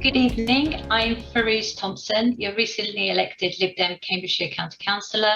Good evening, I'm Firouz Thompson, your recently elected Lib Dem Cambridgeshire County Councillor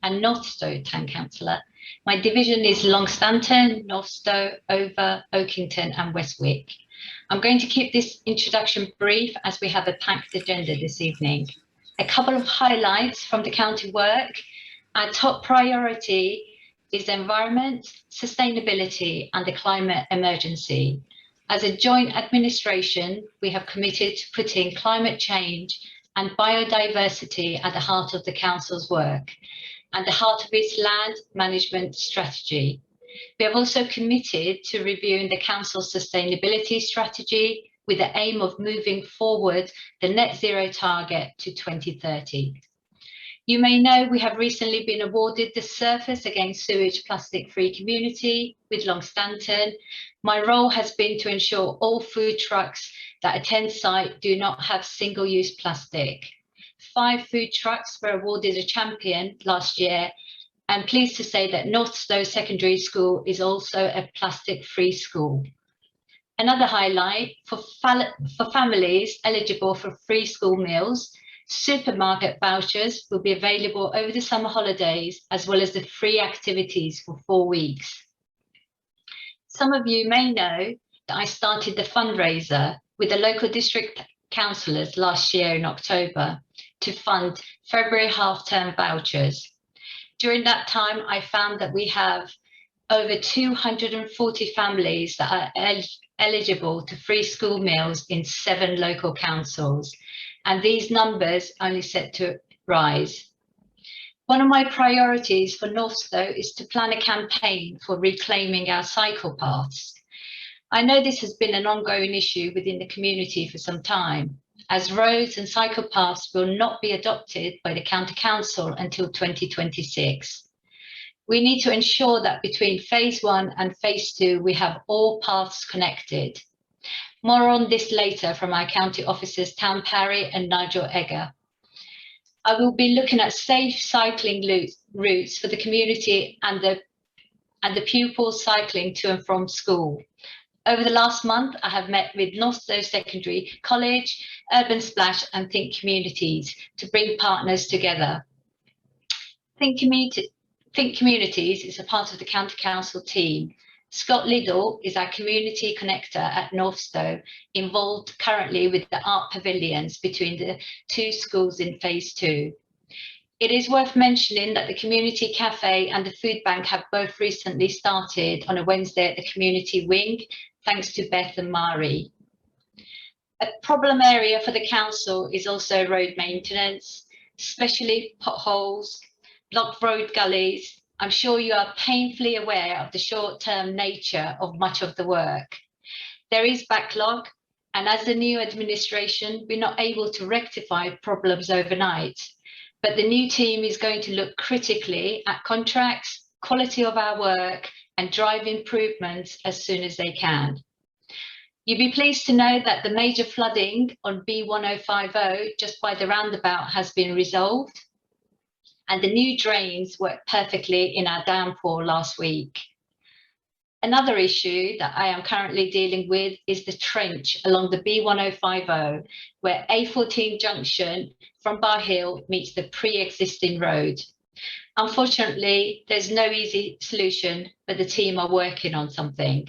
and Northstowe Town Councillor. My division is Longstanton, Northstowe, Over, Oakington and Westwick. I'm going to keep this introduction brief as we have a packed agenda this evening. A couple of highlights from the county work. Our top priority is environment, sustainability and the climate emergency. As a joint administration, we have committed to putting climate change and biodiversity at the heart of the council's work and the heart of its land management strategy. We have also committed to reviewing the council's sustainability strategy with the aim of moving forward the net zero target to 2030. You may know we have recently been awarded the Surface Against Sewage Plastic Free Community with Longstanton. My role has been to ensure all food trucks that attend site do not have single-use plastic. 5 food trucks were awarded a champion last year. I'm pleased to say that Northstowe Secondary School is also a plastic-free school. Another highlight, for families eligible for free school meals, supermarket vouchers will be available over the summer holidays, as well as the free activities for 4 weeks. Some of you may know that I started the fundraiser with the local district councillors last year in October to fund February half-term vouchers. During that time, I found that we have over 240 families that are eligible to free school meals in 7 local councils, and these numbers only set to rise. One of my priorities for Northstowe is to plan a campaign for reclaiming our cycle paths. I know this has been an ongoing issue within the community for some time, as roads and cycle paths will not be adopted by the County Council until 2026. We need to ensure that between phase 1 and phase 2, we have all paths connected. More on this later from our county officers, Tam Parry and Nigel Egger. I will be looking at safe cycling routes for the community and the pupils cycling to and from school. Over the last month, I have met with Northstowe Secondary College, Urban Splash and Think Communities to bring partners together. Think Communities is a part of the County Council team. Scott Liddell is our community connector at Northstowe, involved currently with the art pavilions between the 2 schools in phase 2. It is worth mentioning that the community cafe and the food bank have both recently started on a Wednesday at the community wing, thanks to Beth and Mari. A problem area for the council is also road maintenance, especially potholes, blocked road gullies. I'm sure you are painfully aware of the short-term nature of much of the work. There is backlog, and as the new administration, we're not able to rectify problems overnight. But the new team is going to look critically at contracts, quality of our work, and drive improvements as soon as they can. You'll be pleased to know that the major flooding on B1050 just by the roundabout has been resolved, and the new drains worked perfectly in our downpour last week. Another issue that I am currently dealing with is the trench along the B1050, where A14 junction from Bar Hill meets the pre-existing road. Unfortunately, there's no easy solution, but the team are working on something.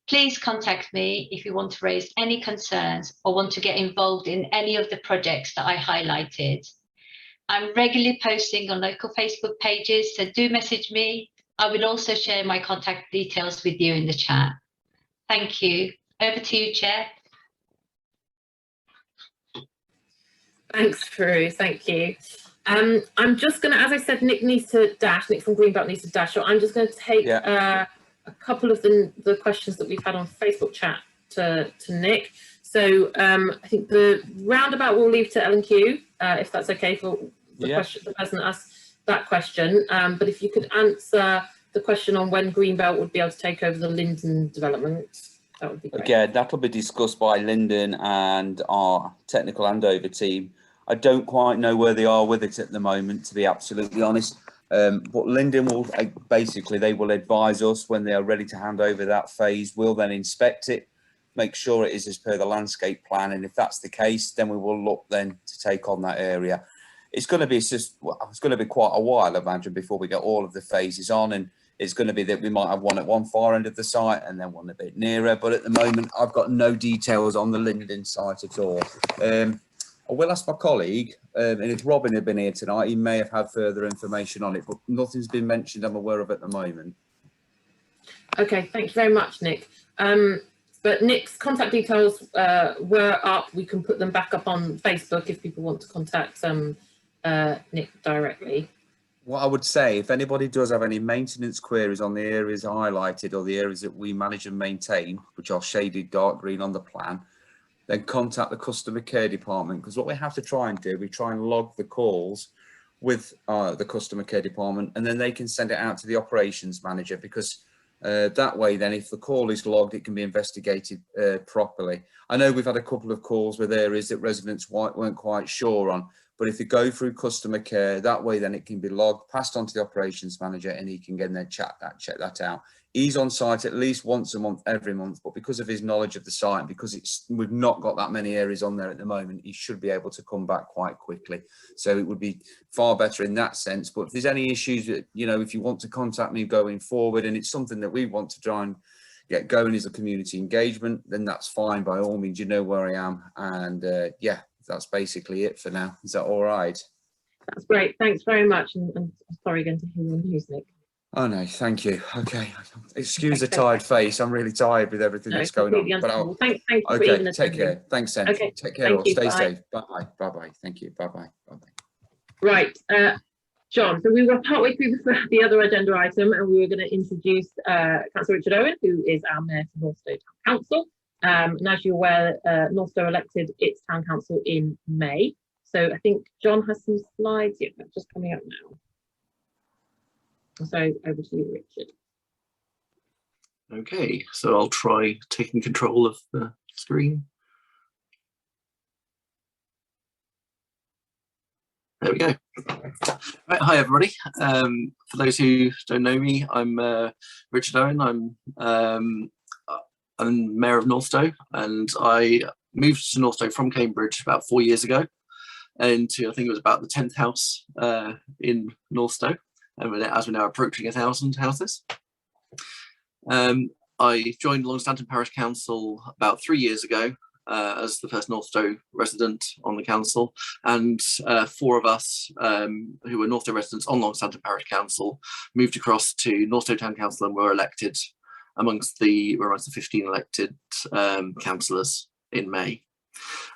Please contact me if you want to raise any concerns or want to get involved in any of the projects that I highlighted. I'm regularly posting on local Facebook pages, so do message me. I will also share my contact details with you in the chat. Thank you. Over to you, Chair. Thanks, Firouz. Thank you. I'm just going to, as I said, Nick needs to dash. Nick from Greenbelt needs to dash. So I'm just going to take a couple of the questions that we've had on Facebook chat to Nick. So I think the roundabout we'll leave to L&Q, if that's okay for the person that asked that question. But if you could answer the question on when Greenbelt would be able to take over the Linden development, that would be great. Again, that'll be discussed by Linden and our technical handover team. I don't quite know where they are with it at the moment, to be absolutely honest. But Linden will basically, they will advise us when they are ready to hand over that phase. We'll then inspect it make sure it is as per the landscape plan, and if that's the case, then we will look then to take on that area. It's going to be it's going to be quite a while, I imagine, before we get all of the phases on, and it's going to be that we might have one at one far end of the site and then one a bit nearer. But at the moment, I've got no details on the Linden site at all. I will ask my colleague, and if Robin had been here tonight, he may have had further information on it, but nothing's been mentioned I'm aware of at the moment. Okay, thank you very much, Nick. But Nick's contact details were up. We can put them back up on Facebook if people want to contact Nick directly. What I would say, if anybody does have any maintenance queries on the areas highlighted or the areas that we manage and maintain, which are shaded dark green on the plan, then contact the customer care department, because what we have to try and do, we try and log the calls with the customer care department, and then they can send it out to the operations manager, because that way then if the call is logged, it can be investigated properly. I know we've had a couple of calls with areas that residents weren't quite sure on, but if they go through customer care, that way then it can be logged, passed on to the operations manager, and he can get in there, check that out. He's on site at least once a month, every month, but because of his knowledge of the site, and because we've not got that many areas on there at the moment, he should be able to come back quite quickly. So it would be far better in that sense. But if there's any issues that, you know, if you want to contact me going forward, and it's something that we want to try and get going as a community engagement, then that's fine. By all means, you know where I am. And yeah, that's basically it for now. Is that all right? That's great. Thanks very much. And sorry again to hear the news, Nick. Oh no, thank you. Okay, excuse the tired face. I'm really tired with everything that's going on. But thank you for okay, even take care. Thanks, Sam. Okay, take care. All. Stay bye. safe. Bye. Bye. Thank you. Bye. Right, John. So we were partway through the other agenda item, and we were going to introduce Councillor Richard Owen, who is our mayor for Northstowe Town Council. And as you're aware, Northstowe elected its town council in May. So I think John has some slides. Yeah, that's just coming up now. So over to you, Richard. Okay, so I'll try taking control of the screen. There we go. Right, hi everybody. For those who don't know me, I'm Richard Owen. I'm Mayor of Northstowe, and I moved to Northstowe from Cambridge about 4 years ago, into I think it was about the 10th house in Northstowe. And as we're now approaching 1,000 houses. I joined Longstanton Parish Council about 3 years ago as the first Northstowe resident on the council, and 4 of us who were Northstowe residents on Longstanton Parish Council moved across to Northstowe Town Council and were elected amongst the 15 elected councillors in May.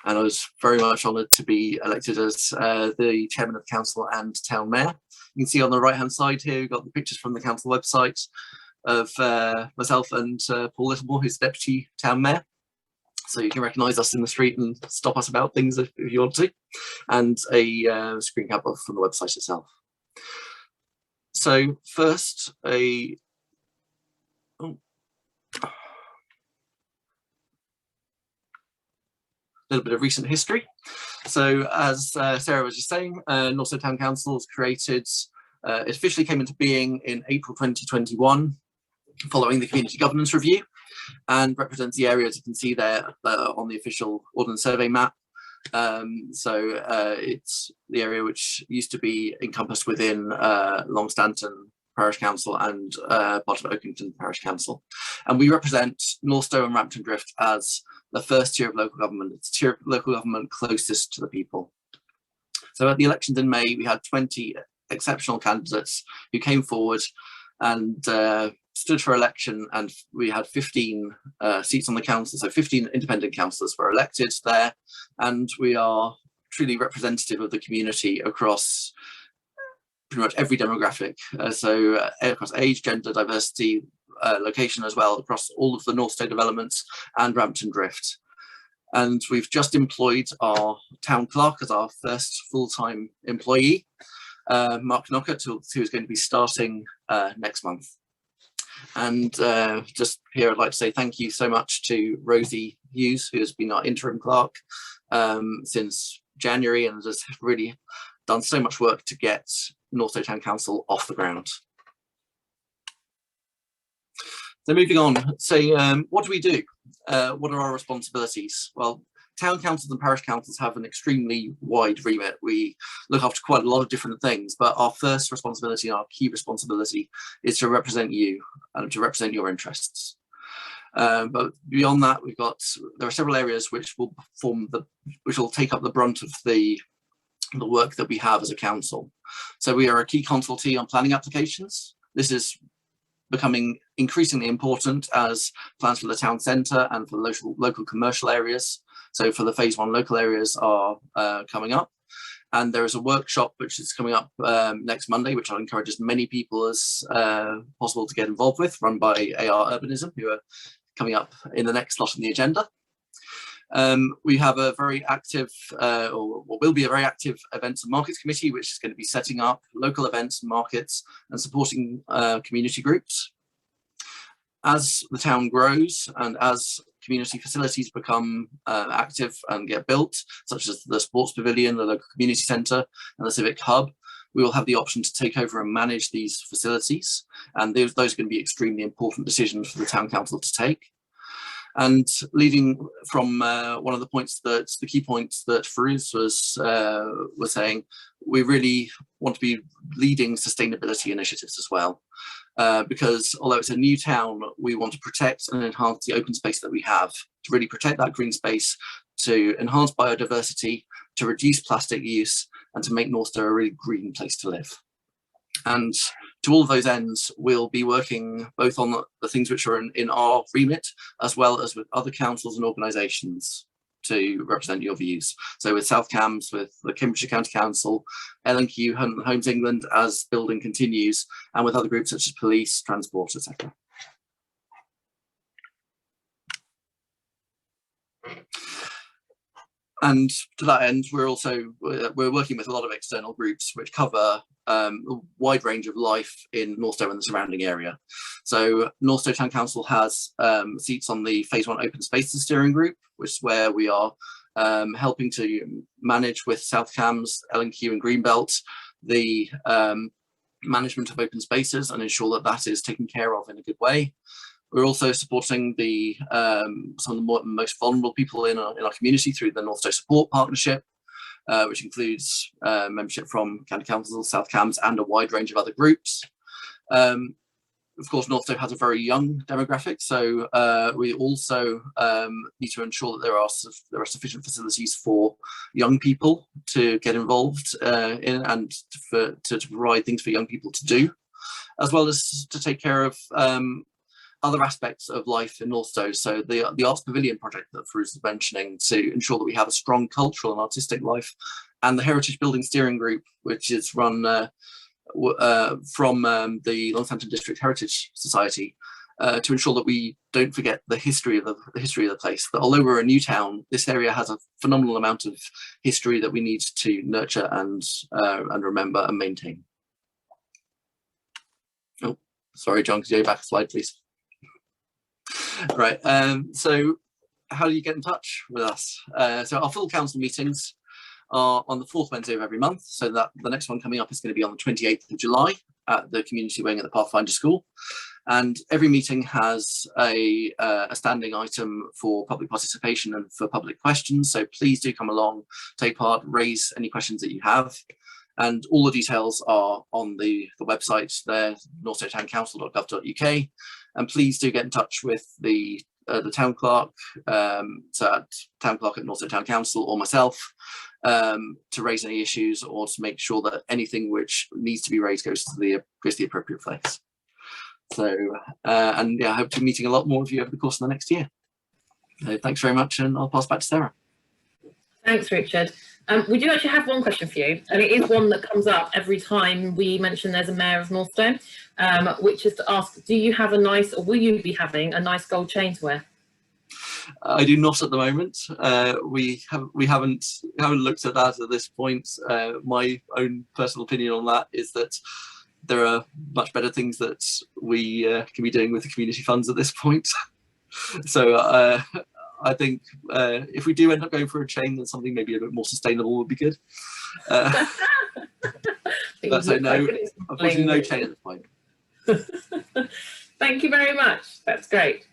And I was very much honoured to be elected as the chairman of council and town mayor. You can see on the right hand side here, we've got the pictures from the council website of myself and Paul Littlemore, who's deputy town mayor. So you can recognise us in the street and stop us about things if you want to. And a screen cap from the website itself. So first, little bit of recent history. So as Sarah was just saying, Northstowe Town Council was created, it officially came into being in April 2021, following the Community Governance Review, and represents the area, as you can see there on the official Ordnance Survey map. So it's the area which used to be encompassed within Longstanton Parish Council and part of Oakington Parish Council. And we represent Northstowe and Rampton Drift as the first tier of local government. It's tier of local government closest to the people. So at the elections in May, we had 20 exceptional candidates who came forward and stood for election, and we had 15 seats on the council. So 15 independent councillors were elected there, and we are truly representative of the community across pretty much every demographic. So across age, gender, diversity, location as well, across all of the Northstowe developments and Rampton Drift. And we've just employed our town clerk as our first full-time employee, Mark Knockett, who is going to be starting next month. And just here I'd like to say thank you so much to Rosie Hughes, who has been our interim clerk since January and has really done so much work to get Northstowe Town Council off the ground. So moving on, so what do we do? What are our responsibilities? Well, town councils and parish councils have an extremely wide remit. We look after quite a lot of different things, but our first responsibility and our key responsibility is to represent you and to represent your interests. But beyond that, there are several areas which will take up the brunt of the work that we have as a council. So we are a key consultee on planning applications. This is becoming increasingly important as plans for the town centre and for local commercial areas. So for the phase 1 local areas are coming up. And there is a workshop which is coming up next Monday, which I'll encourage as many people as possible to get involved with, run by AR Urbanism, who are coming up in the next slot on the agenda. We have a very active, or what will be a very active events and markets committee, which is going to be setting up local events and markets and supporting community groups. As the town grows and as community facilities become active and get built, such as the sports pavilion, the local community centre and the civic hub, we will have the option to take over and manage these facilities. And those are going to be extremely important decisions for the town council to take. And leading from one of the key points that Firouz was saying, we really want to be leading sustainability initiatives as well. Because although it's a new town, we want to protect and enhance the open space that we have, to really protect that green space, to enhance biodiversity, to reduce plastic use, and to make Northstowe a really green place to live. And to all of those ends, we'll be working both on the things which are in our remit, as well as with other councils and organisations to represent your views. So with South Cambs, with the Cambridgeshire County Council, L&Q, Homes England as building continues, and with other groups such as police, transport, etc. And to that end, we're working with a lot of external groups which cover a wide range of life in Northstowe and the surrounding area. So Northstowe Town Council has seats on the Phase 1 Open Spaces Steering Group, which is where we are helping to manage with South Cambs, L&Q and Greenbelt the management of open spaces and ensure that that is taken care of in a good way. We're also supporting some of the most vulnerable people in our community through the Northstowe Support Partnership, which includes membership from County Council, South Cambs, and a wide range of other groups. Of course, Northstowe has a very young demographic, so we also need to ensure that there are sufficient facilities for young people to get involved in and to provide things for young people to do, as well as to take care of other aspects of life in Northstowe. So the Arts Pavilion project that Firouz was mentioning, to ensure that we have a strong cultural and artistic life, and the Heritage Building Steering Group, which is run from the Longstanton District Heritage Society, to ensure that we don't forget the history of the place. That although we're a new town, this area has a phenomenal amount of history that we need to nurture and remember and maintain. Oh, sorry, John, could you go back a slide, please? Right, so how do you get in touch with us? So our full council meetings are on the 4th Wednesday of every month, so that the next one coming up is going to be on the 28th of July at the community wing at the Pathfinder School. And every meeting has a standing item for public participation and for public questions, so please do come along, take part, raise any questions that you have. And all the details are on the website there, northstowetowncouncil.gov.uk. And please do get in touch with the town clerk, so at town clerk at Northstowe Town Council, or myself, to raise any issues or to make sure that anything which needs to be raised goes to the appropriate place. So, and yeah, I hope to be meeting a lot more of you over the course of the next year. So thanks very much, and I'll pass back to Sarah. Thanks, Richard. We do actually have one question for you, and it is one that comes up every time we mention there's a mayor of Northstowe, which is to ask, do you have a nice, or will you be having a nice gold chain to wear? I do not at the moment. We haven't looked at that at this point. My own personal opinion on that is that there are much better things that we can be doing with the community funds at this point. So I think if we do end up going for a chain, then something maybe a bit more sustainable would be good. But so no, unfortunately no chain at this point. Thank you very much. That's great.